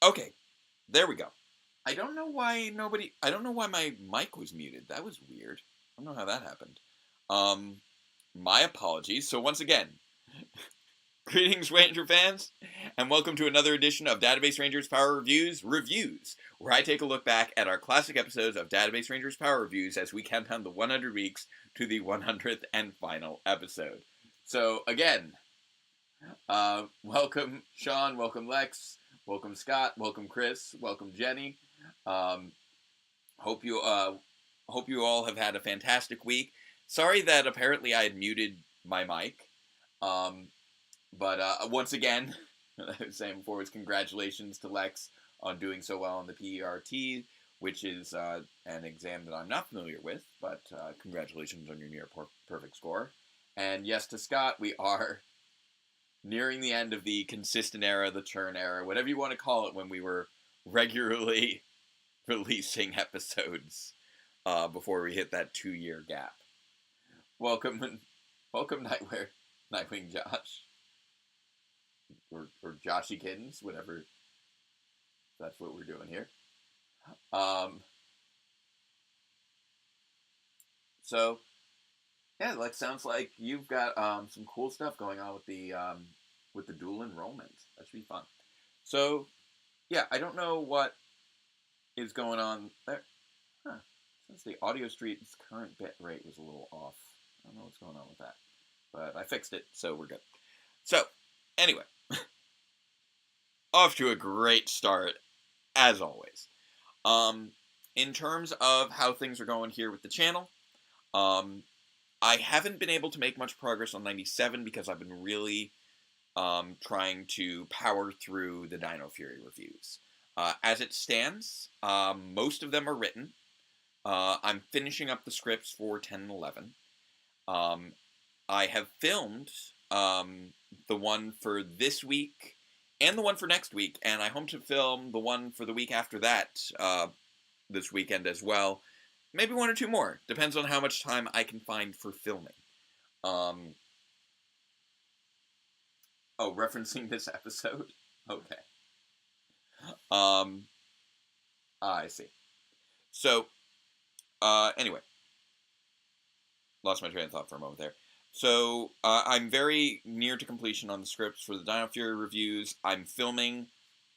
Okay, there we go. I don't know why my mic was muted. That was weird. I don't know how that happened. My apologies. So once again, greetings, Ranger fans, and welcome to another edition of Database Rangers Power Reviews, where I take a look back at our classic episodes of Database Rangers Power Reviews as we count down the 100 weeks to the 100th and final episode. So again, welcome Sean, welcome Lex, welcome Scott, welcome Chris, welcome Jenny. Hope you all have had a fantastic week. Sorry that apparently I had muted my mic. But once again, I was saying before, was congratulations to Lex on doing so well on the PERT, which is an exam that I'm not familiar with, but congratulations on your near perfect score. And yes, to Scott, we are nearing the end of the consistent era, the churn era, whatever you want to call it, when we were regularly releasing episodes before we hit that 2-year gap. Welcome Nightwing Josh. Or Joshy Kittens, whatever. That's what we're doing here. So, yeah, Lex, sounds like you've got some cool stuff going on with the dual enrollment. That should be fun. So, yeah, I don't know what is going on there. Since the audio stream's current bit rate was a little off. I don't know what's going on with that. But I fixed it, so we're good. So, anyway. Off to a great start, as always. In terms of how things are going here with the channel, I haven't been able to make much progress on 97 because I've been really trying to power through the Dino Fury reviews. As it stands, most of them are written. I'm finishing up the scripts for 10 and 11. I have filmed the one for this week and the one for next week, and I hope to film the one for the week after that this weekend as well. Maybe one or two more. Depends on how much time I can find for filming. Referencing this episode? Okay. I see. So, anyway. Lost my train of thought for a moment there. So, I'm very near to completion on the scripts for the Dino Fury reviews. I'm filming,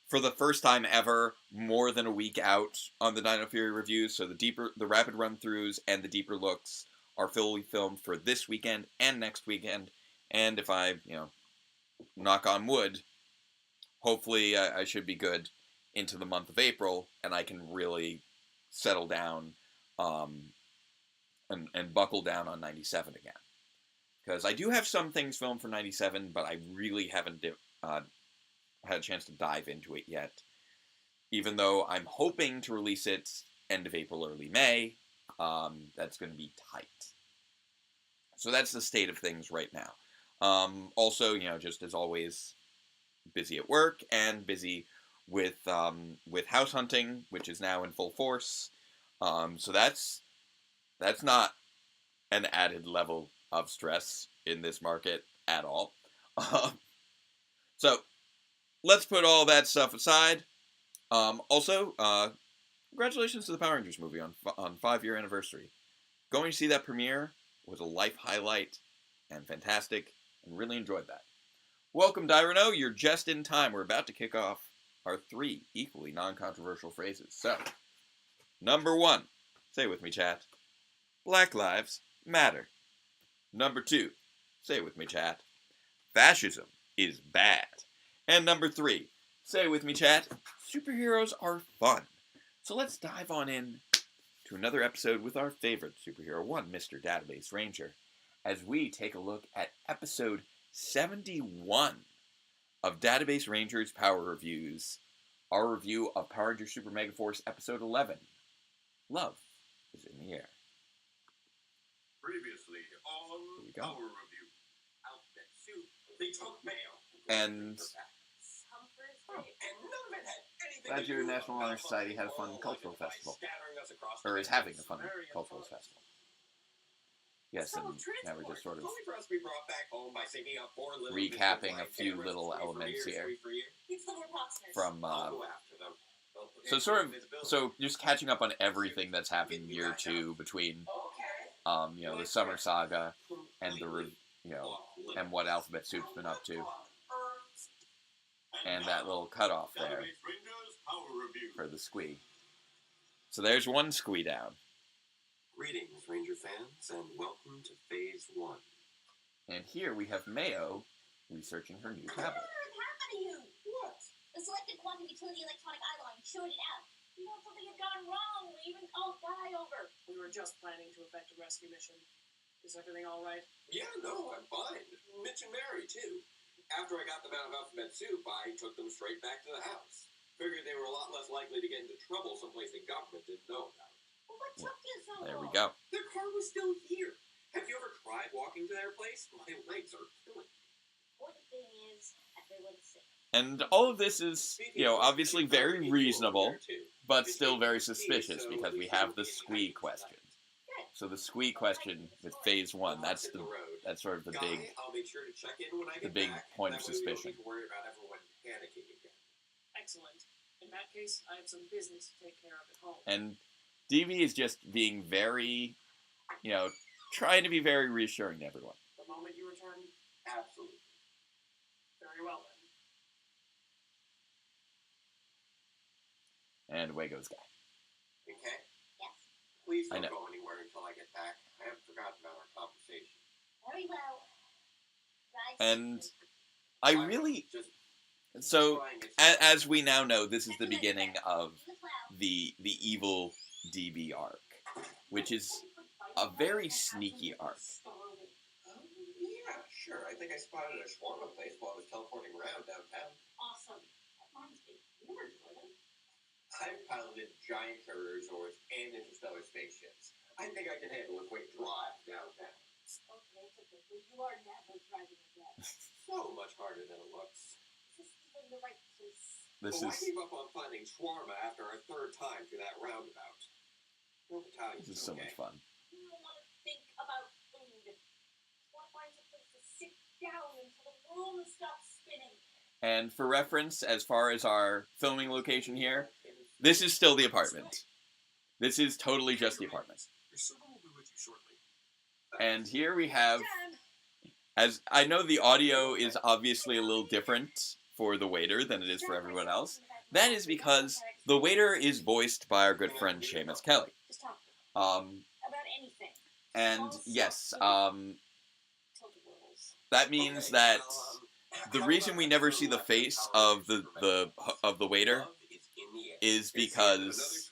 for the first time ever, more than a week out on the Dino Fury reviews. So the rapid run-throughs and the deeper looks are fully filmed for this weekend and next weekend. And if I, knock on wood, hopefully I should be good into the month of April, and I can really settle down and buckle down on 97 again. Because I do have some things filmed for 97, but I really haven't had a chance to dive into it yet. Even though I'm hoping to release it end of April, early May, that's going to be tight. So that's the state of things right now. Also, just as always, busy at work and busy with house hunting, which is now in full force. So that's not an added level of stress in this market at all. So let's put all that stuff aside. Also, congratulations to the Power Rangers movie on 5-year anniversary. Going to see that premiere was a life highlight and fantastic, and really enjoyed that. Welcome, Dyrano. You're just in time. We're about to kick off our 3 equally non-controversial phrases. So, number 1, say it with me, chat. Black lives matter. Number 2, say it with me, chat. Fascism is bad. And number 3, say it with me, chat. Superheroes are fun. So let's dive on in to another episode with our favorite superhero, one Mr. Database Ranger, as we take a look at episode 71 of Database Rangers Power Reviews, our review of Power Rangers Super Megaforce episode 11, Love is in the Air. Previously on Power Review. Outfit suit. They took mail. And glad your National Honor Society had a fun cultural festival. Or is having a fun cultural festival. Yes, and now we're just sort of Only for us to be brought back home by singing up 4 little recapping a like, few "Hey, little free for elements you, here free for you." It's the Warboxers. from I'll go after them. They'll put so me sort in of invisibility. so just catching up on everything that's happened in year 2 between Okay. you know, the summer saga and the you know, and what Alphabet Soup's been up to, and that little cutoff there Rangers Power Review. for the squee. So there's one squee down. Greetings, Ranger fans, and welcome to Phase 1. And here we have Mayo researching her new tablet. What happened to you? What? The selected quantum utility electronic eye line showed it out. You know something had gone wrong. We even called Guy over. We were just planning to effect a rescue mission. Is everything all right? Yeah, no, I'm fine. Mitch and Mary, too. After I got them out of Alphabet Soup, I took them straight back to the house. Figured they were a lot less likely to get into trouble someplace the government didn't know about. Well, what took you so long? There we go. Their car was still here. Have you ever tried walking to their place? My legs are killing me. Important thing is, everyone's safe. And all of this is, you know, obviously very reasonable, but still very suspicious because we have the squee question. So the squee question with Phase 1, that's sort of the big I'll make sure to check in when I get big back. point of That way we don't suspicion. need to worry about everyone panicking again. Excellent. In that case, I have some business to take care of at home. And DB is just being very, you know, trying to be very reassuring to everyone. The moment you return, Absolutely. very well then. And away goes Guy. Okay? Yes. Please I don't know. go anywhere until I get back. I haven't forgotten about our conversation. Very well. Right. And I really, Just so trying to- as we now know, this is the beginning of the evil DB arc, which is a very sneaky arc. Yeah, sure. I think I spotted a shawarma place while I was teleporting around downtown. Awesome. That reminds me. You were Jordan. I've piloted giant Resorts and interstellar spaceships. I think I can handle a quick drive downtown. Okay, it's okay. But you are never driving again. So much harder than it looks. This is even the right place. This Well, I is gave up on finding shawarma after our 3rd time through that roundabout. No Italians, this is so okay? much fun. You don't want to think about food. You want to find some place to sit down until the room stops spinning. And for reference, as far as our filming location here, this is still the apartment. This is totally just the apartment. Your server will be with you shortly. And here we have, Dad, as I know the audio is obviously a little different for the waiter than it is for everyone else. That is because the waiter is voiced by our good friend Seamus Kelly. Just talk Um, about anything. and yes, Tilt-a-whirls. that means that the reason we never see the face of the waiter is because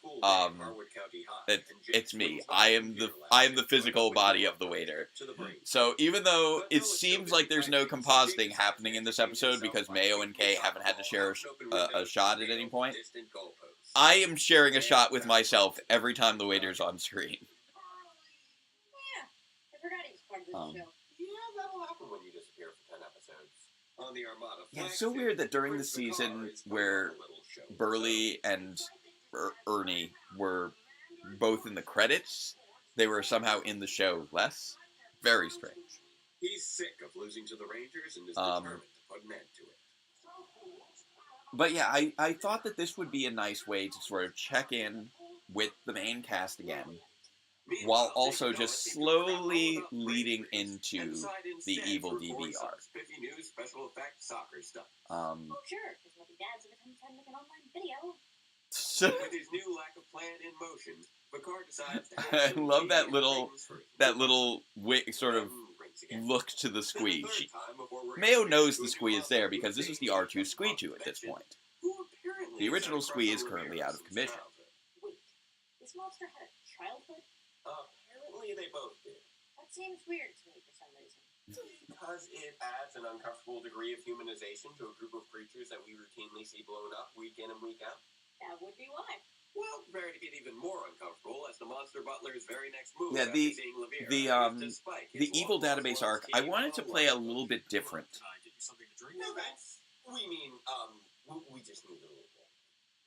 it's me. I am the physical body of the waiter. So even though it seems like there's no compositing happening in this episode because Mayo and Kay haven't had to share a shot at any point, I am sharing a shot with myself every time the waiter's on screen. Yeah, I forgot he was part of this show. Yeah, that'll happen when you disappear for 10 episodes. On the Armada. Yeah, it's so weird that during the season where Burley and Ernie were both in the credits, they were somehow in the show less. Very strange. He's sick of losing to the Rangers and is determined to put an end to it. But yeah, I thought that this would be a nice way to sort of check in with the main cast again, while also just slowly leading into the evil DB arc. Oh, sure, because my dad's every time trying to make an online video. With his new lack of plan in motion, Picard decides to I love that little things sort of rings again. look to the Then squee. the third time before we're Mayo knows introduced the to a squee new is there monster because this is the who R2 squee 2 at this point. apparently The original has a squee crush is on currently Ramirez out of since commission. childhood. Wait, this monster had a childhood? Apparently they both did. That seems weird to me for some reason. Because it adds an uncomfortable degree of humanization to a group of creatures that we routinely see blown up week in and week out. That would be why. Well, prepare to get even more uncomfortable as the Monster Butler's very next move Yeah, after the- seeing Levere the, is to spike The his evil long-lost database love's arc, I team wanted to on play a one little bit different. Can I get you something to drink? No, thanks. We mean, we just need a little more.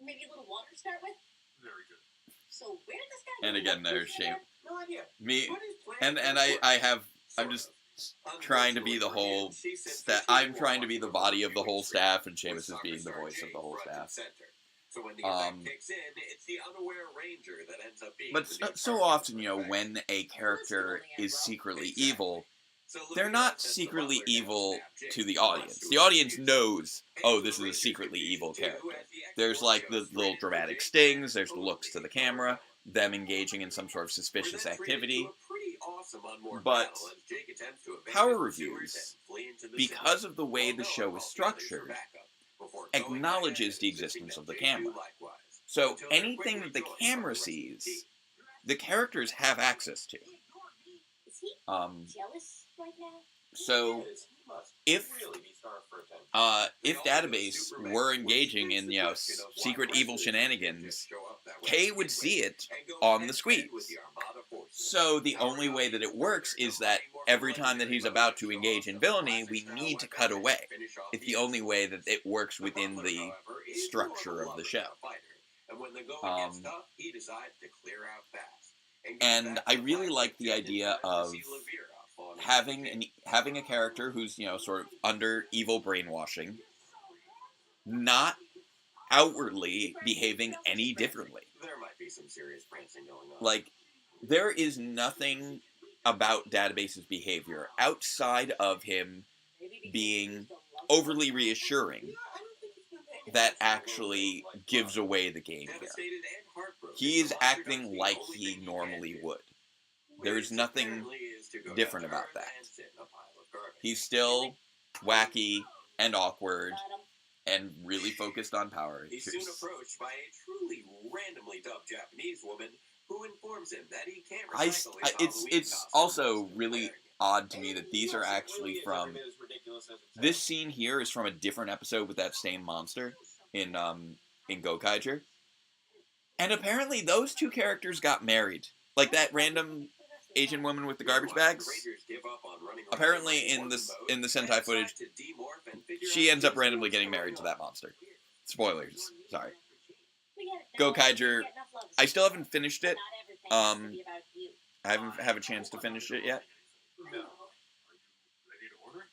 Maybe a little water to start with? Very good. So where did this guy And get again, there's electricity shame. at? No idea. Me, But his plan and worked. I'm just trying to be the whole I'm trying to be the body of the whole staff, and Seamus is being the voice of the whole staff. So when the event kicks in, it's the unaware ranger that ends up being But so often, when a character is secretly evil, they're not secretly evil to the audience. The audience knows, oh, this is a secretly evil character. There's like the little dramatic stings, there's the looks to the camera, them engaging in some sort of suspicious activity. But Power Reviews, because of the way the show is structured, acknowledges the existence of the camera. So anything that the camera sees, the characters have access to. Is he jealous right now? So if Database were engaging in secret evil shenanigans, Kay would see it on the squeeze. So the only way that it works is that every time that he's about to engage in villainy, we need to cut away. It's the only way that it works within the structure of the show. And I really like the idea of having a character who's sort of under evil brainwashing, not outwardly behaving any differently. There might be some serious prancing going on. Like, there is nothing about Database's behavior outside of him being overly reassuring that actually gives away the game here. He is acting like he normally would. There is nothing different about that. He's still wacky and awkward and really focused on Power Rangers. He's soon approached by a truly randomly dubbed Japanese woman who informs him that he can't recycle his it's also really odd to me that these are actually from... This scene here is from a different episode with that same monster in Gokaiger. And apparently those two characters got married. Like that random Asian woman with the garbage bags. Apparently in the Sentai footage, she ends up randomly getting married to that monster. Spoilers. Sorry. Gokaiger, I still haven't finished it. I haven't have a chance to finish it yet. No. Ready to order?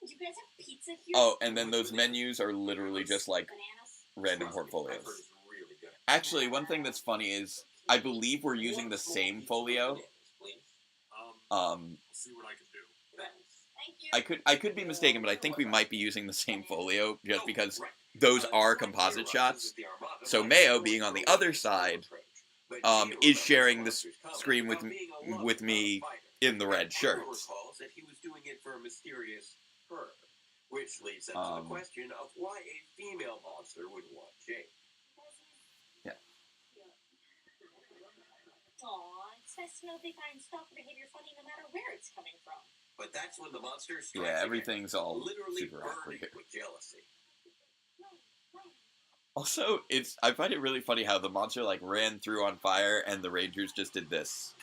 You guys have pizza here? Oh, and then those menus are literally just like random portfolios. Actually, one thing that's funny is I believe we're using the same folio. See what I can do. Thank you. I could be mistaken, but I think we might be using the same folio just because those are composite shots. So Mayo, being on the other side, is sharing the screen with me in the red shirt. Which leads us to the question of why a female monster would want Jake. Yeah. Aw, it's nice to know they find stalker behavior funny no matter where it's coming from. But that's when the monster strikes Yeah, again, everything's all literally super awkward burning here. with jealousy. Also, I find it really funny how the monster ran through on fire and the Rangers just did this.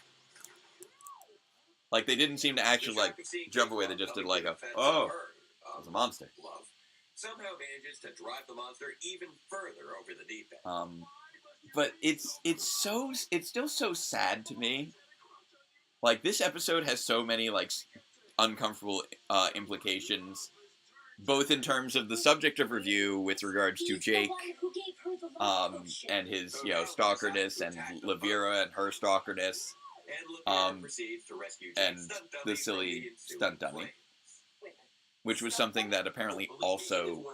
Like they didn't seem to actually jump away. They just did oh, it's a monster. Love somehow manages to drive the monster even further over the deep end. But it's still so sad to me. Like this episode has so many uncomfortable implications, both in terms of the subject of review with regards to Jake, and his stalkerness, and Levira and her stalkerness, and the silly stunt dummy, which was something that apparently also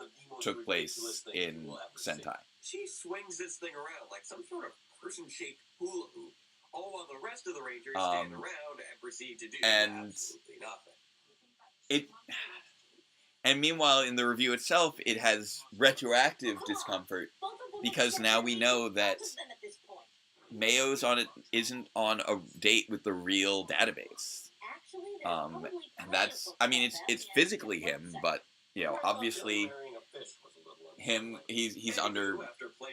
took place in Sentai. She swings this thing around like some sort of person-shaped hula hoop, all while the rest of the Rangers stand around and proceed to do absolutely nothing. And meanwhile, in the review itself, it has retroactive discomfort because now we know that Mayo's isn't on a date with the real Database. And that's, it's physically him, but obviously he's under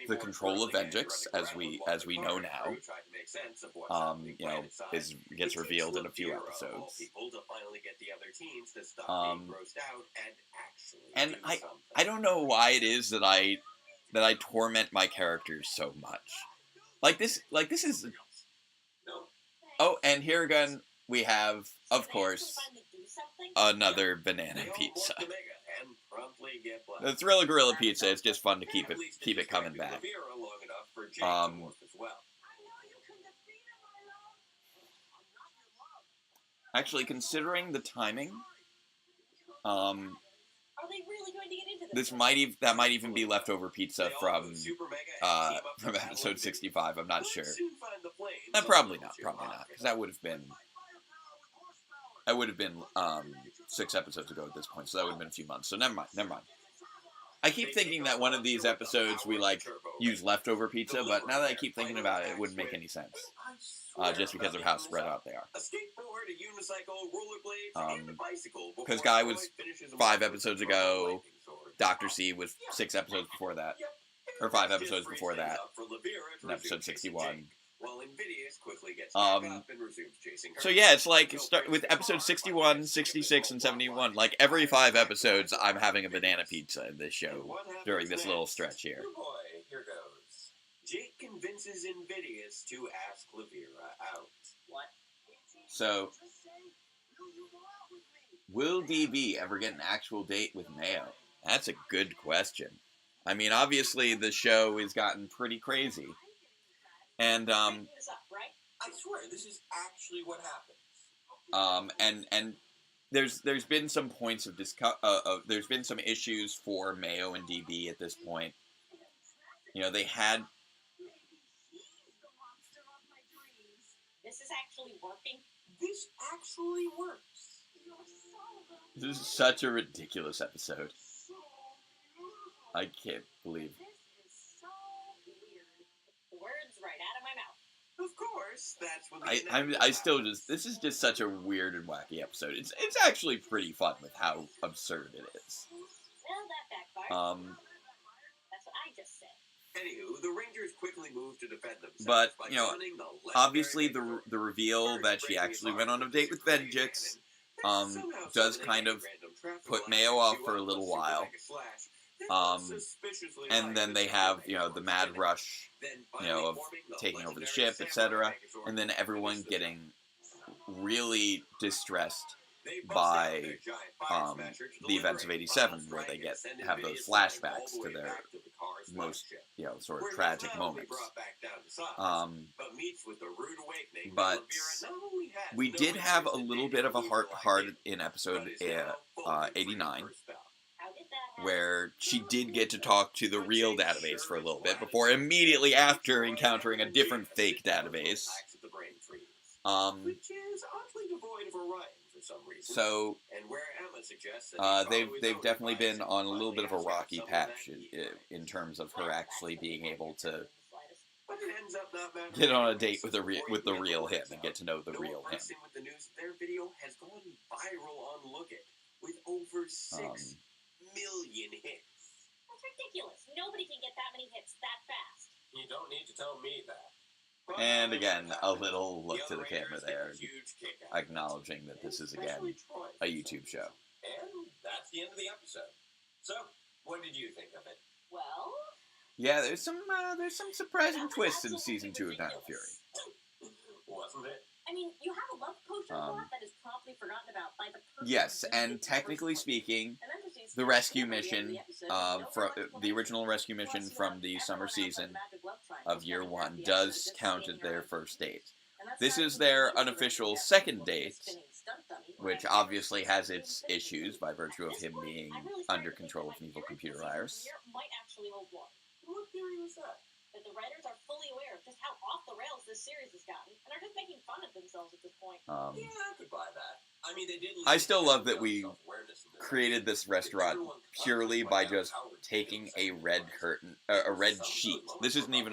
the control of Vengeance, as we know now. Gets revealed in a few episodes. And I don't know why it is that I that I torment my characters so much. Like this is... No. Oh, and here again, we have, of course, another banana They all pizza. walk to Mega and promptly get blessed. The Thriller Gorilla Pizza is just fun to keep At least it coming distracted back. Rivera long enough for Jake to morph as well. Actually, considering the timing, Are they really going to get into this? that might even be leftover pizza They all from go Super Mega and team up to from battle episode Infinity. 65. I'm not But sure. soon find the flames Probably on not, your because pocket. that would have been 6 episodes ago at this point, so that would have been a few months. So never mind. I keep thinking that one of these episodes we use leftover pizza, but now that I keep thinking about it, it wouldn't make any sense. Just because of how spread out they are. A skateboard, a unicycle, rollerblades, and a bicycle. Because before Guy Troy was finishes 5 with episodes a ago, lightning sword. Dr. C was 6 episodes before that, or 5 episodes before that, in episode 61. While Invidious quickly gets back up and resumes chasing her. So yeah, it's like start with episode 61, 66, and 71. Like every 5 episodes, I'm having a banana pizza in this show during this little stretch here. Oh boy, here goes. Jake convinces Invidious to ask Lavera out. What? So, will DB ever get an actual date with Mayo? That's a good question. I mean, obviously the show has gotten pretty crazy. And Making this up, right? I swear, this is actually what happens. and there's been some points of there's been some issues for Mayo and DB at this point. You know, they had... This is actually working. This actually works. This is such a ridiculous episode. I can't believe... This is so weird. The words right out of my mouth. Of course, that's what I still just... This is just such a weird and wacky episode. It's actually pretty fun with how absurd it is. Well, that backfired. That's what I just said. Anywho, the Rangers quickly moved to defend themselves. But, by you know, summoning the legendary obviously Vengeance the reveal that she actually went on a date with Vengeance does kind of put Mayo off for a little while. And then they have, you know, the mad rush, you know, of taking over the ship, etc. And then everyone getting really distressed by the events of 87, where they have those flashbacks to their most, you know, sort of tragic moments. But we did have a little bit of a heart in episode 89, where she did get to talk to the real database for a little bit before immediately after encountering a different fake database. Which is oddly devoid of a rhyme for some reason. So And where Emma suggests that they've definitely been on a little bit of a rocky patch in terms of her actually being able to But it ends up not mattering. get on a date with the real him and get to know the real him. Bursting with the news that their video has gone viral on Look It with over 6 million hits. That's ridiculous. Nobody can get that many hits that fast. You don't need to tell me that. And again, a little look to the camera Raiders there, get a huge kick out of it. acknowledging that this is again Especially Troy. a YouTube show. And that's the end of the episode. So, what did you think of it? Well, Yeah, there's some surprising twists in season 2 of Dino Fury. Wasn't it? I mean, you have a love potion plot that is promptly forgotten about by the person. Yes, who and did the technically first one. speaking, And then there's these the guys rescue who at the end of mission, the episode, from no the original rescue Plus, mission you from have the everyone summer else on season the magic love triangle of year spending 1 half the does episode just count skating as their around. first date. And that's This not is even their considering unofficial that second woman date, spinning stunt dummy which where obviously has everything its spinning issues by virtue of him being under control of an evil computer virus. Might actually hold water. What theory was that? That the writers are fully aware of just how off the rails this series has gotten, and are just making fun of themselves at this point. Yeah, I could buy that. I mean, they did. I still love that we created this restaurant purely by just taking a red curtain, a red sheet. This isn't even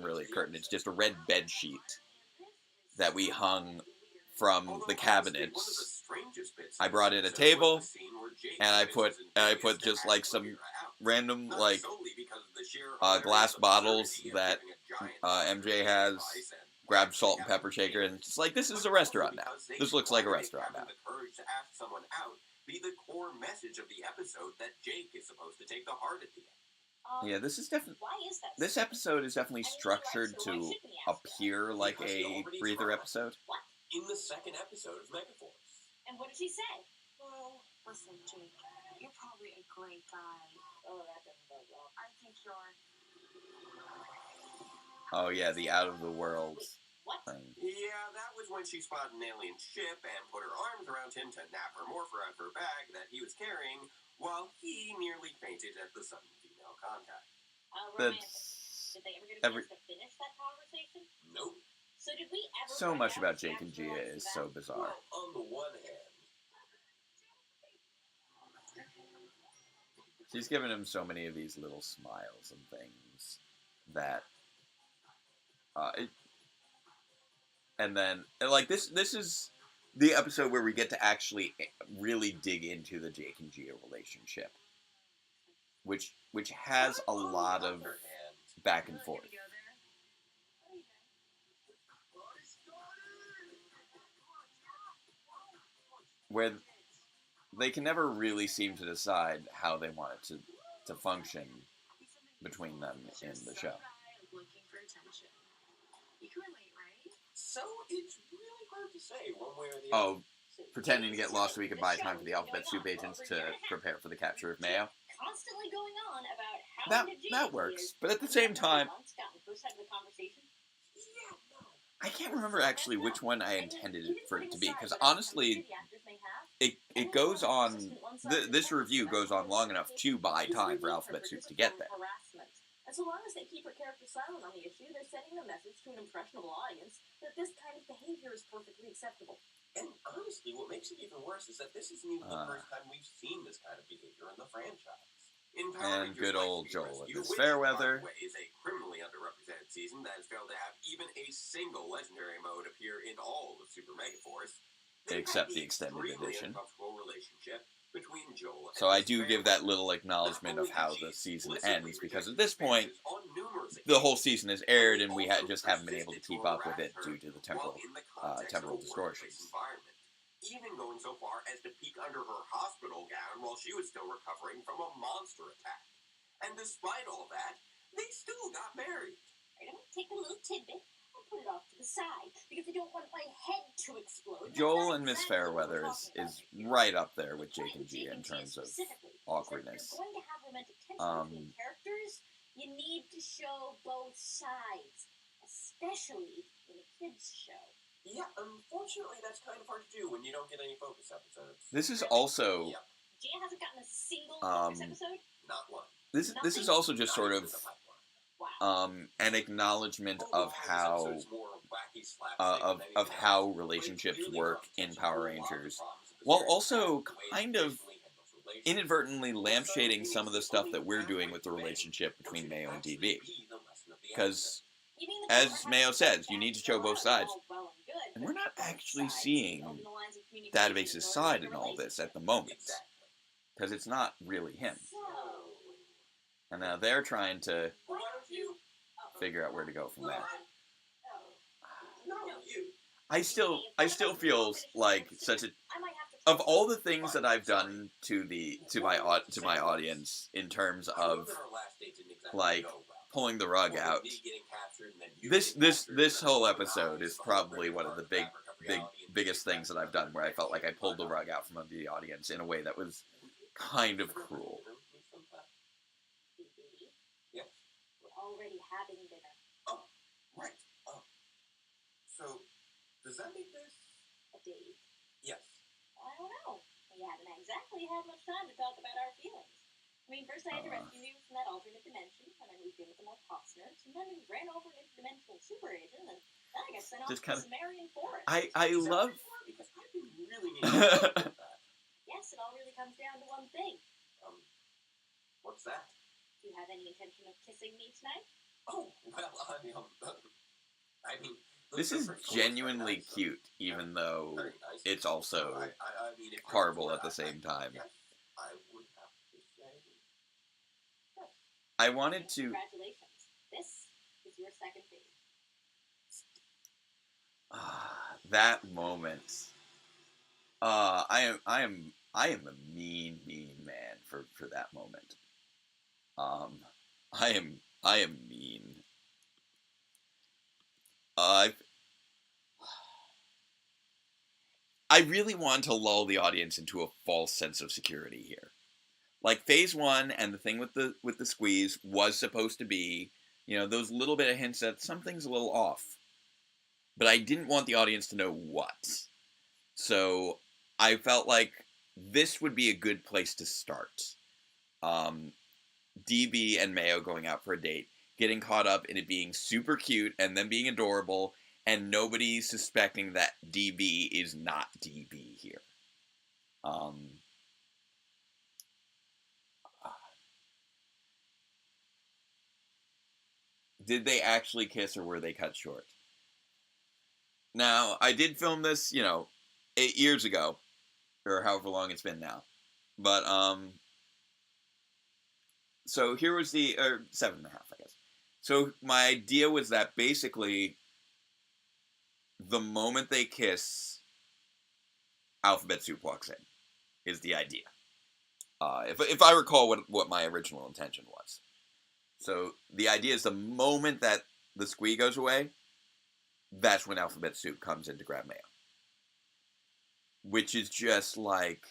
really a curtain. It's just a red bed sheet that we hung from the cabinets. I brought in a table, and I put just like some random like glass bottles that MJ has. Grabbed salt and pepper shaker, and it's like, this is a restaurant now. This looks like a restaurant now. The courage to ask someone out be the core message of the episode that Jake is supposed to take the heart at the end. Yeah, this is definitely. Why is that? This so? episode is definitely I mean, structured so why to shouldn't he ask that? appear like Because he a already breather tried. episode. What? In the second episode of Megaforce. And what does he say? Well, listen, Jake, you're probably a great guy. Oh, that doesn't bode well. I think you're... Oh yeah, the out of the world What? thing. Yeah, that was when she spotted an alien ship and put her arms around him to nap her morpher out of her bag that he was carrying, while he nearly fainted at the sudden female contact. Romantic. That's Did they ever get a chance to finish that conversation? Nope. So did we ever so find much out about if she Jake and Gia actually is likes so the bizarre. Well, on the one hand, She's given him so many of these little smiles and things that, and then like this is the episode where we get to actually really dig into the Jake and Gia relationship, which has a lot on of the other hand, back and forth. Where they can never really seem to decide how they want it to function between them in the show. Looking for attention. You can relate, right? so it's really hard to say one way or the other. Oh, pretending to get lost so we could buy time for the Alphabet Soup agents to prepare for the capture of Mayo. Constantly going on about how That works, but at the same time, I can't remember actually which one I intended it for it to be, because honestly, it goes on. This review goes on long enough to buy time for Alphabet Soup to get there. And so long as they keep her character silent on the issue, they're sending a message to an impressionable audience that this kind of behavior is perfectly acceptable. And honestly, what makes it even worse is that this isn't even the first time we've seen this kind of behavior in the franchise. In Power And Rangers good Lightspeed old Joel Rescue, with his which, Fairweather. by the way, is a criminally underrepresented season that has failed to have even a single legendary mode appear in all of Super Megaforce. Except the extended extremely edition. uncomfortable relationship between Joel and So I his do give family. that little acknowledgement of Not how only the did she season explicitly ends, because reject at this point, advances on numerous the whole occasions, season is aired, and but we also just haven't been able to persisted keep to up with it harass due her to the while in the context temporal of a workplace distortions. environment. Even going so far as to peek under her hospital gown while she was still recovering from a monster attack. And despite all that, they still got married. I'm going to take a little tidbit and put it off to the side, because I don't want my head to explode. Joel and Miss Fairweather is right up there with Jake and Gia in terms of awkwardness. If you're going to have romantic tension between characters, you need to show both sides, especially in a kids' show. Yeah, unfortunately, that's kind of hard to do when you don't get any focus episodes. This is also Yep, Gia hasn't gotten a single focus episode? not one. this is also just Not sort even of the pipeline. an acknowledgement of Overall, this how episode's more wacky slapstick of than anything how else, but it relationships clearly work brought in attention Power to a lot of the Rangers, problems of the while series also and the way kind it of traditionally handles relationships. inadvertently lampshading some of the stuff that we're Only doing with the way relationship which between would Mayo and actually DB. be the lesson of the Because, You mean the as people Mayo are says, having you need to sex show and both all sides. well and good, And but we're not both actually sides seeing open the lines of communication Database's in order side to in all this at the relationship. moment. Exactly. Because it's not really him. So, And now they're trying to Why don't you? figure out where to go from there. No, you. I still feel like such a I might have to of all the things that I've done to my audience in terms I know of that our last date didn't exactly like go well. pulling the rug out, Me getting captured and then you this getting this captured this and whole then episode is the whole probably breaking one of the apart fabric of reality and biggest being things that I've done where I felt like I pulled the rug out from under the audience in a way that was kind of cruel. Yes. We're already having dinner. Right. So, does that make this? A date. Yes. I don't know. We haven't exactly had much time to talk about our feelings. I mean, first I had to rescue you from that alternate dimension, and I moved in with the more pop nerds, and then we ran over an interdimensional super agent, and then I got sent off Just to kinda- Sumerian forest. I Is that love what you are? Because I've been really needing to talk about that. Yes, it all really comes down to one thing. What's that? Do you have any intention of kissing me tonight? Oh, well, I mean, this is genuinely cute, even though Very nice. it's also I mean, if horrible at the same time. Yes, I would have to say. I wanted to Congratulations. This is your second date. that moment. I am a mean man for that moment. I am mean. I I really want to lull the audience into a false sense of security here. Like phase one and the thing with the squeeze was supposed to be, those little bit of hints that something's a little off. But I didn't want the audience to know what. So I felt like this would be a good place to start. DB and Mayo going out for a date, getting caught up in it being super cute and then being adorable, and nobody suspecting that DB is not DB here. Did they actually kiss or were they cut short? Now, I did film this, 8 years ago, or however long it's been now. But, so here was or 7.5, I guess. So my idea was that basically, the moment they kiss, Alphabet Soup walks in, is the idea. If I recall what my original intention was. So the idea is the moment that the squee goes away, that's when Alphabet Soup comes in to grab Mayo. Which is just, like,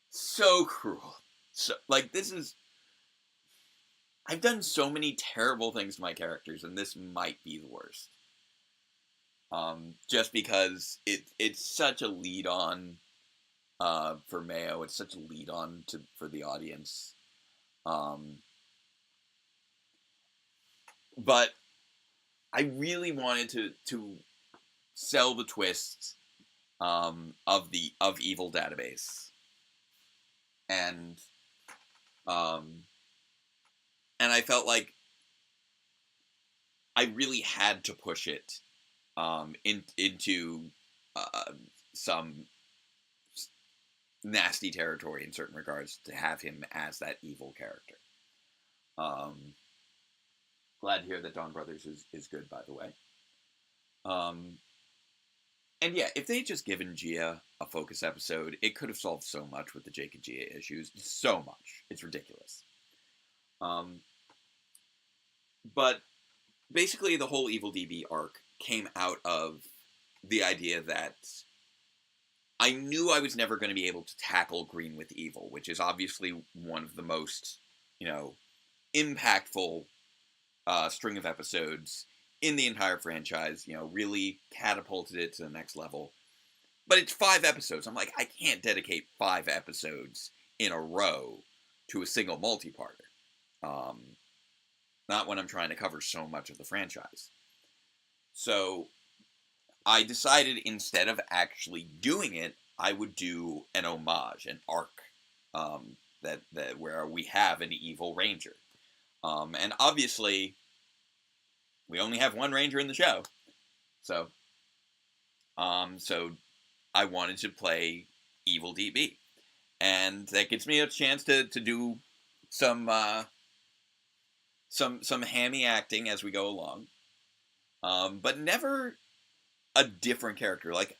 so cruel. So, like, this is... I've done so many terrible things to my characters, and this might be the worst. Just because it's such a lead-on for Mayo. It's such a lead-on for the audience. But I really wanted to sell the twist of Evil Database, and I felt like I really had to push it into some nasty territory in certain regards to have him as that evil character. Glad to hear that Dawn Brothers is good, by the way. And yeah, if they'd just given Gia a focus episode, it could have solved so much with the Jake and Gia issues. So much. It's ridiculous. But basically the whole Evil DB arc came out of the idea that I knew I was never going to be able to tackle Green with Evil, which is obviously one of the most, impactful string of episodes in the entire franchise, really catapulted it to the next level. But it's 5 episodes. I'm like, I can't dedicate 5 episodes in a row to a single multi-parter. Not when I'm trying to cover so much of the franchise. So I decided instead of actually doing it, I would do an homage, an arc, that where we have an evil ranger. And obviously, we only have one ranger in the show. So I wanted to play Evil DB. And that gives me a chance to do some hammy acting as we go along. But never a different character. Like,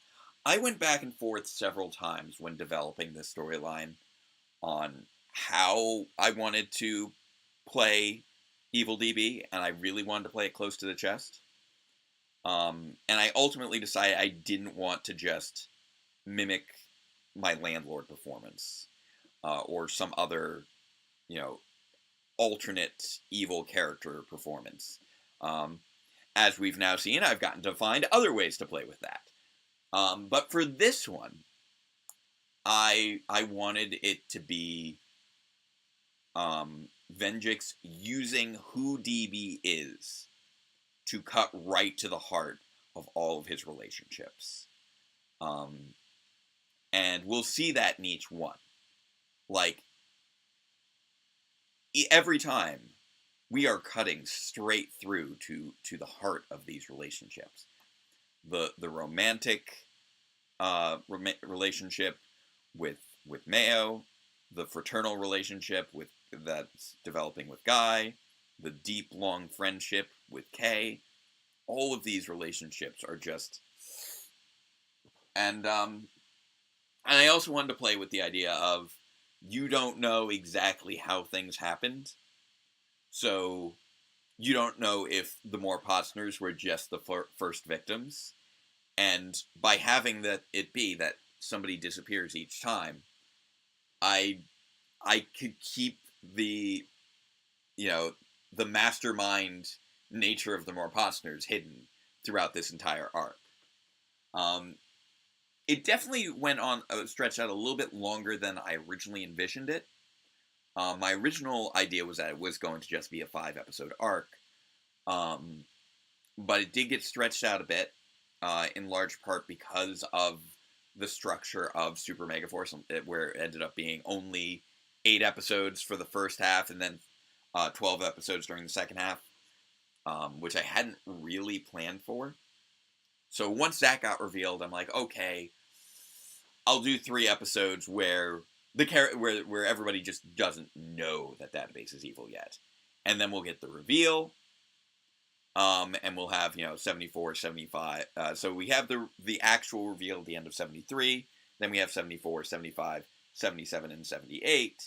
I went back and forth several times when developing this storyline on how I wanted to play Evil DB, and I really wanted to play it close to the chest. And I ultimately decided I didn't want to just mimic my landlord performance, or some other, alternate evil character performance. As we've now seen, I've gotten to find other ways to play with that. But for this one, I wanted it to be Venjix using who DB is to cut right to the heart of all of his relationships. And we'll see that in each one. Like, every time, we are cutting straight through to the heart of these relationships. The romantic relationship with Mayo, the fraternal relationship that's developing with Guy, the deep, long friendship with Kay. All of these relationships are just... And I also wanted to play with the idea of, you don't know exactly how things happened, So you don't know if the Morpotzners were just the first victims, and by having it be that somebody disappears each time, I could keep the the mastermind nature of the Morpotzners hidden throughout this entire arc. It definitely went on stretched out a little bit longer than I originally envisioned it. My original idea was that it was going to just be a 5-episode arc, but it did get stretched out a bit, in large part because of the structure of Super Megaforce, where it ended up being only 8 episodes for the first half, and then 12 episodes during the second half, which I hadn't really planned for. So once that got revealed, I'm like, okay, I'll do 3 episodes where where everybody just doesn't know that Database is evil yet, and then we'll get the reveal. And we'll have 74, 75. So we have the actual reveal at the end of 73. Then we have 74, 75, 77, and 78.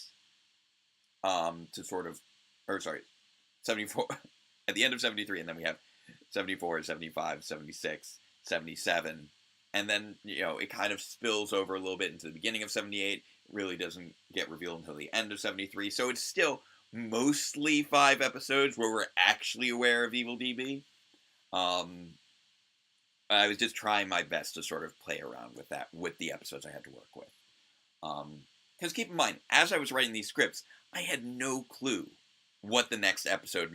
To sort of, or sorry, 74 at the end of 73, and then we have 74, 75, 76, 77, and then it kind of spills over a little bit into the beginning of 78. It really doesn't get revealed until the end of 73. So it's still mostly 5 episodes where we're actually aware of Evil DB. I was just trying my best to sort of play around with that, with the episodes I had to work with. Because keep in mind, as I was writing these scripts, I had no clue what the next episode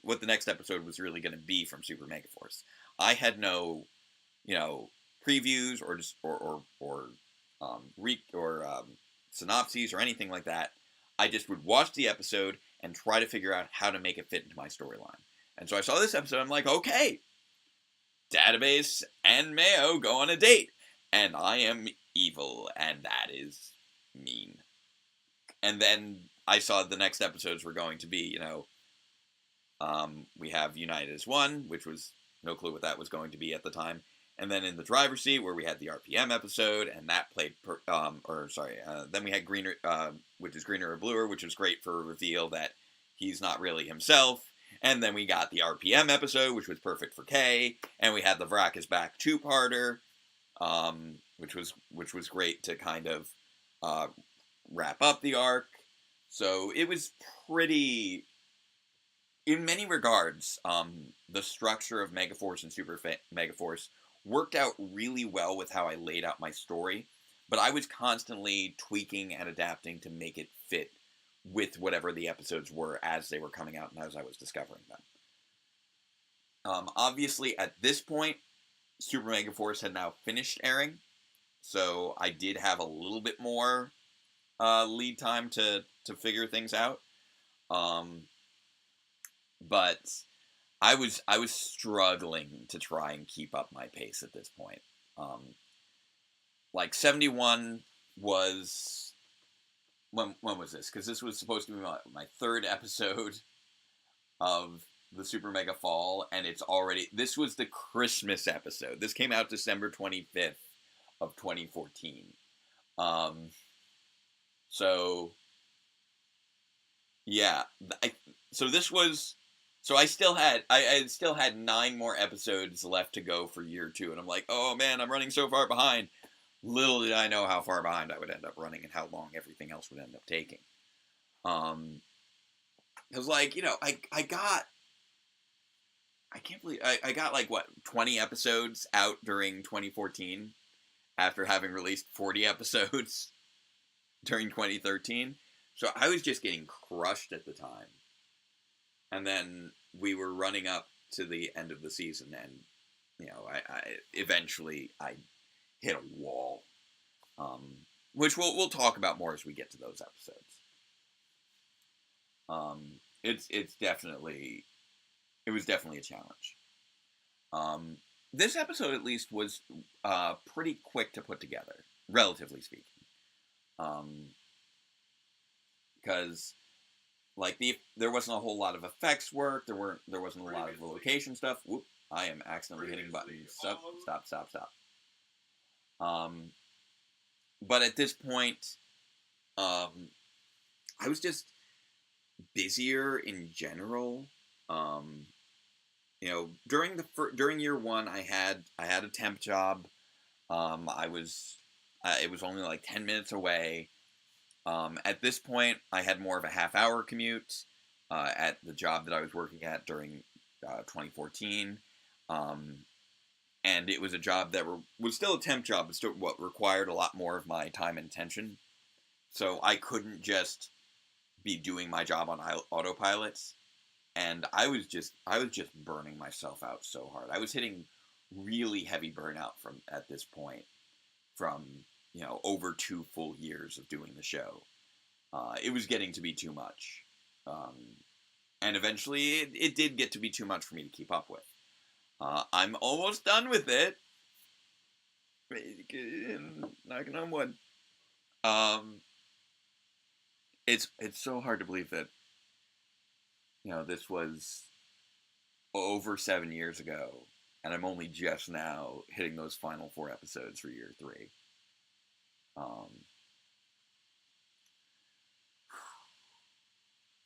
what the next episode was really going to be from Super Megaforce. I had no, previews or just synopses or anything like that. I just would watch the episode and try to figure out how to make it fit into my storyline. And so I saw this episode, I'm like, okay, Database and Mayo go on a date, and I am evil, and that is mean. And then I saw the next episodes were going to be, we have United as One, which was no clue what that was going to be at the time. And then in the driver's seat, where we had the RPM episode, and that played, then we had Greener, which is Greener or Bluer, which was great for a reveal that he's not really himself. And then we got the RPM episode, which was perfect for K, and we had the Vrak is Back 2-parter, which was great to kind of wrap up the arc. So it was pretty, in many regards, the structure of Megaforce and Super Megaforce worked out really well with how I laid out my story, but I was constantly tweaking and adapting to make it fit with whatever the episodes were as they were coming out and as I was discovering them. Obviously, at this point, Super Megaforce had now finished airing, so I did have a little bit more lead time to figure things out. But I was struggling to try and keep up my pace at this point. 71 was, when was this? Because this was supposed to be my 3rd episode of the Super Mega Fall, and this was the Christmas episode. This came out December 25th of 2014. So yeah, I still had 9 more episodes left to go for year 2, and I'm like, oh man, I'm running so far behind. Little did I know how far behind I would end up running and how long everything else would end up taking. Because I can't believe I got 20 episodes out during 2014 after having released 40 episodes during 2013. So I was just getting crushed at the time. And then we were running up to the end of the season, and I eventually hit a wall, which we'll talk about more as we get to those episodes. It was definitely a challenge. This episode at least was pretty quick to put together, relatively speaking, because there wasn't a whole lot of effects work. There wasn't a lot of location stuff. Whoop! I am accidentally hitting buttons. Stop. But at this point, I was just busier in general. You know, during year one, I had a temp job. I was it was only like 10 minutes away. At this point, I had more of a half-hour commute at the job that I was working at during 2014. And it was a job that was still a temp job, but still what required a lot more of my time and attention. So I couldn't just be doing my job on autopilot, and I was just burning myself out so hard. I was hitting really heavy burnout from at this point from over 2 full years of doing the show. It was getting to be too much, and eventually it did get to be too much for me to keep up with. I'm almost done with it. Knocking on wood. It's so hard to believe that this was over 7 years ago, and I'm only just now hitting those final 4 episodes for year 3.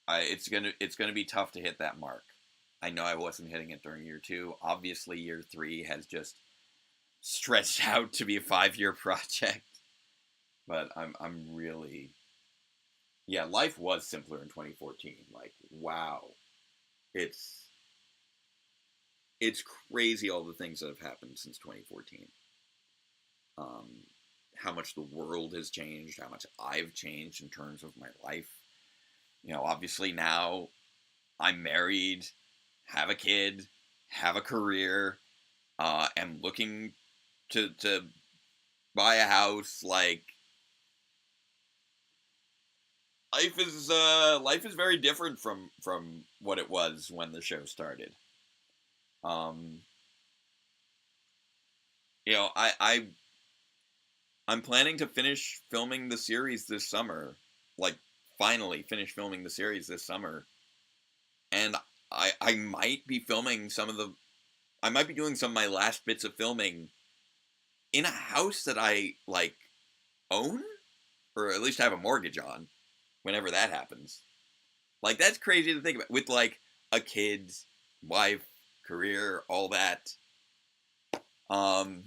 It's gonna be tough to hit that mark. I know I wasn't hitting it during year 2. Obviously, year 3 has just stretched out to be a 5-year project. But I'm really, yeah. Life was simpler in 2014. Like, wow, it's crazy all the things that have happened since 2014. How much the world has changed, how much I've changed in terms of my life. Obviously now I'm married, have a kid, have a career, am looking to buy a house. Like, life is very different from what it was when the show started. I'm planning to finish filming the series this summer. Like, finally finish filming the series this summer. And I might be filming I might be doing some of my last bits of filming in a house that I, like, own? Or at least have a mortgage on, whenever that happens. Like, that's crazy to think about. With, like, a kid, wife, career, all that. I've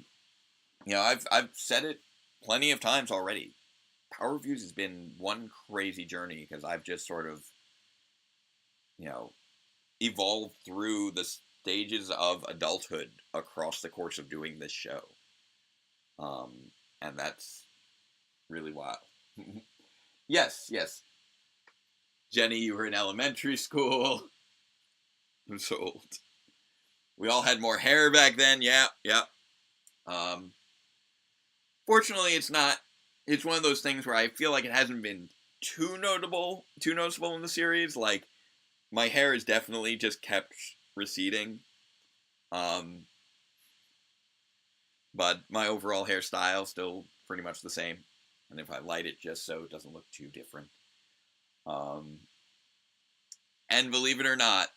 said it plenty of times already. Power Reviews has been one crazy journey, because I've just sort of, evolved through the stages of adulthood across the course of doing this show. And that's really wild. Yes. Jenny, you were in elementary school. I'm so old. We all had more hair back then. Yeah. Fortunately, it's not. It's one of those things where I feel like it hasn't been too noticeable in the series. Like, my hair has definitely just kept receding. But my overall hairstyle still pretty much the same. And if I light it just so it doesn't look too different. And believe it or not,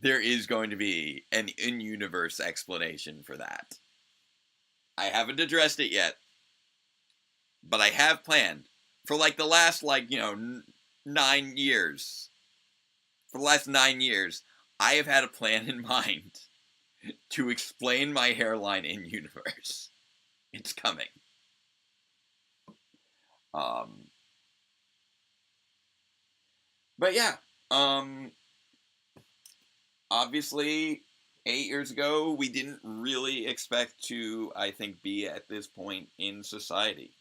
there is going to be an in-universe explanation for that. I haven't addressed it yet, but I have planned for, like, the last, 9 years. For the last 9 years, I have had a plan in mind to explain my hairline in universe. It's coming. But yeah, obviously, 8 years ago, we didn't really expect to, I think, be at this point in society.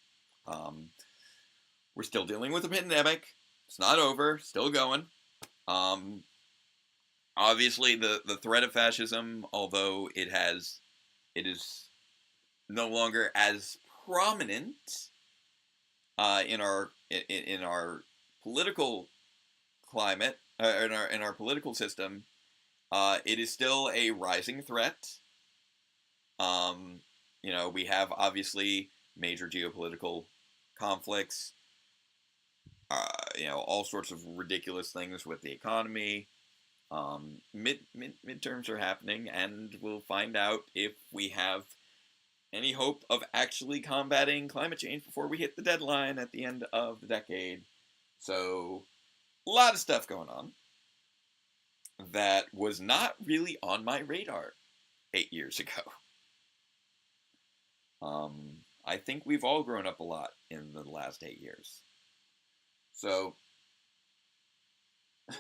We're still dealing with a pandemic. It's not over. Still going. Obviously, the threat of fascism, although it is no longer as prominent in our political climate, in our political system. It is still a rising threat. We have, obviously, major geopolitical conflicts. All sorts of ridiculous things with the economy. Midterms are happening, and we'll find out if we have any hope of actually combating climate change before we hit the deadline at the end of the decade. So, a lot of stuff going on that was not really on my radar 8 years ago. I think we've all grown up a lot in the last 8 years. So, of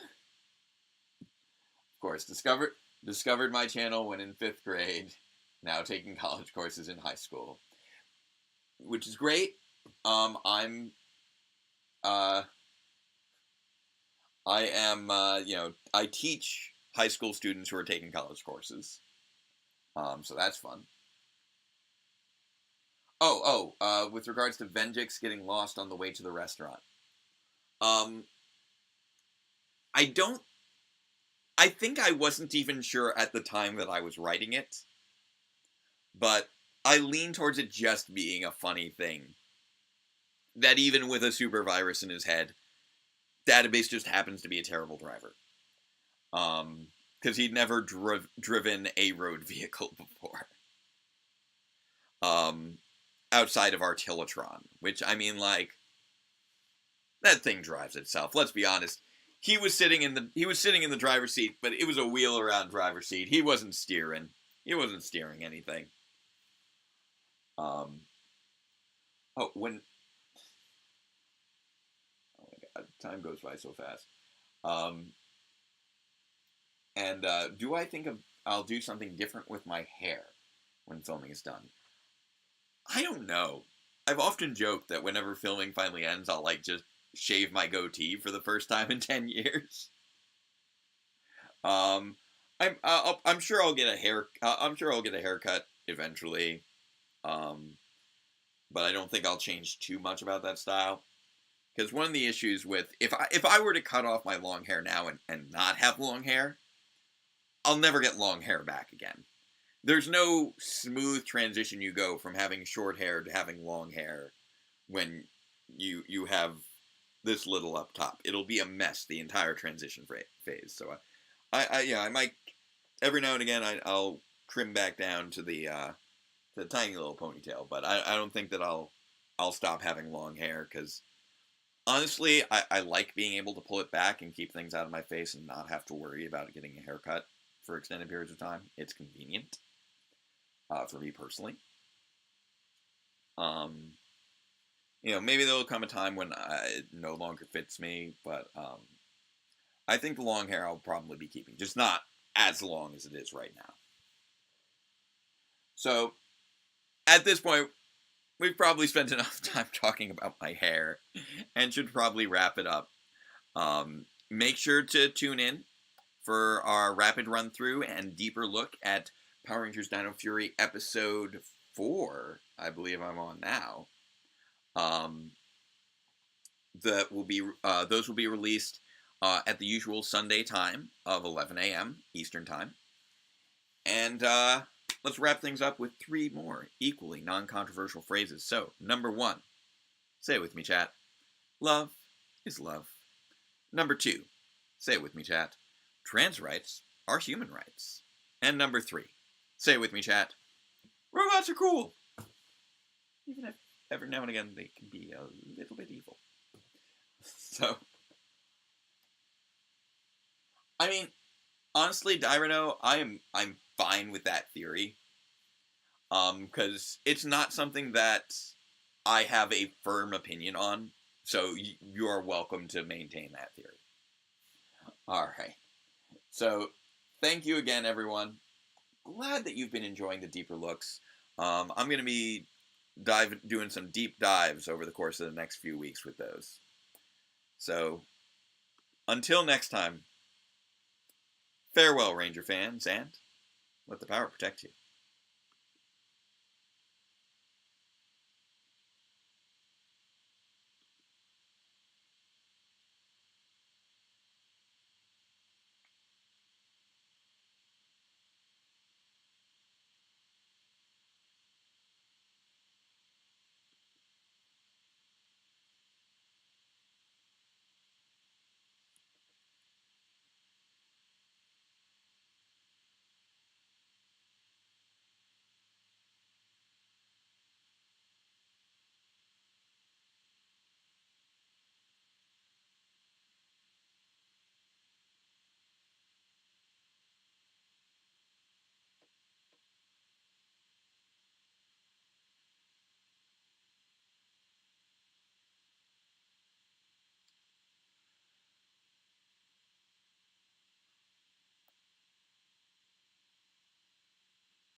course, discovered my channel when in 5th grade, now taking college courses in high school, which is great. I teach high school students who are taking college courses. So that's fun. With regards to Venjix getting lost on the way to the restaurant. I think I wasn't even sure at the time that I was writing it, but I lean towards it just being a funny thing. That even with a super virus in his head, Database just happens to be a terrible driver. Because he'd never driven a road vehicle before. Outside of Artillatron, which, I mean, like, that thing drives itself. Let's be honest. He was sitting in the driver's seat, but it was a wheel-around driver's seat. He wasn't steering. He wasn't steering anything. Oh my god, time goes by so fast. Do I think I'll do something different with my hair when filming is done? I don't know. I've often joked that whenever filming finally ends, I'll, like, just shave my goatee for the first time in 10 years. I'm sure I'll get a haircut eventually. But I don't think I'll change too much about that style. Because one of the issues with, if I were to cut off my long hair now and not have long hair, I'll never get long hair back again. There's no smooth transition you go from having short hair to having long hair when you have this little up top. It'll be a mess the entire transition phase. So I might every now and again I'll trim back down to the tiny little ponytail, but I don't think that I'll stop having long hair, because honestly I like being able to pull it back and keep things out of my face and not have to worry about getting a haircut for extended periods of time. It's convenient for me personally. Maybe there'll come a time when it no longer fits me, but I think the long hair I'll probably be keeping, just not as long as it is right now. So, at this point, we've probably spent enough time talking about my hair, and should probably wrap it up. Make sure to tune in for our rapid run-through and deeper look at Power Rangers Dino Fury Episode 4, I believe I'm on now. Those will be released at the usual Sunday time of 11 a.m. Eastern Time. And let's wrap things up with 3 more equally non-controversial phrases. So, number 1, say it with me, chat. Love is love. Number 2, say it with me, chat. Trans rights are human rights. And number 3, say it with me, chat. Robots are cool. Even if every now and again they can be a little bit evil. So, I mean, honestly, Dyrano, I'm fine with that theory. Because it's not something that I have a firm opinion on, so you are welcome to maintain that theory. Alright. So, thank you again, everyone. Glad that you've been enjoying the deeper looks. I'm going to be doing some deep dives over the course of the next few weeks with those. So, until next time, farewell, Ranger fans, and let the power protect you.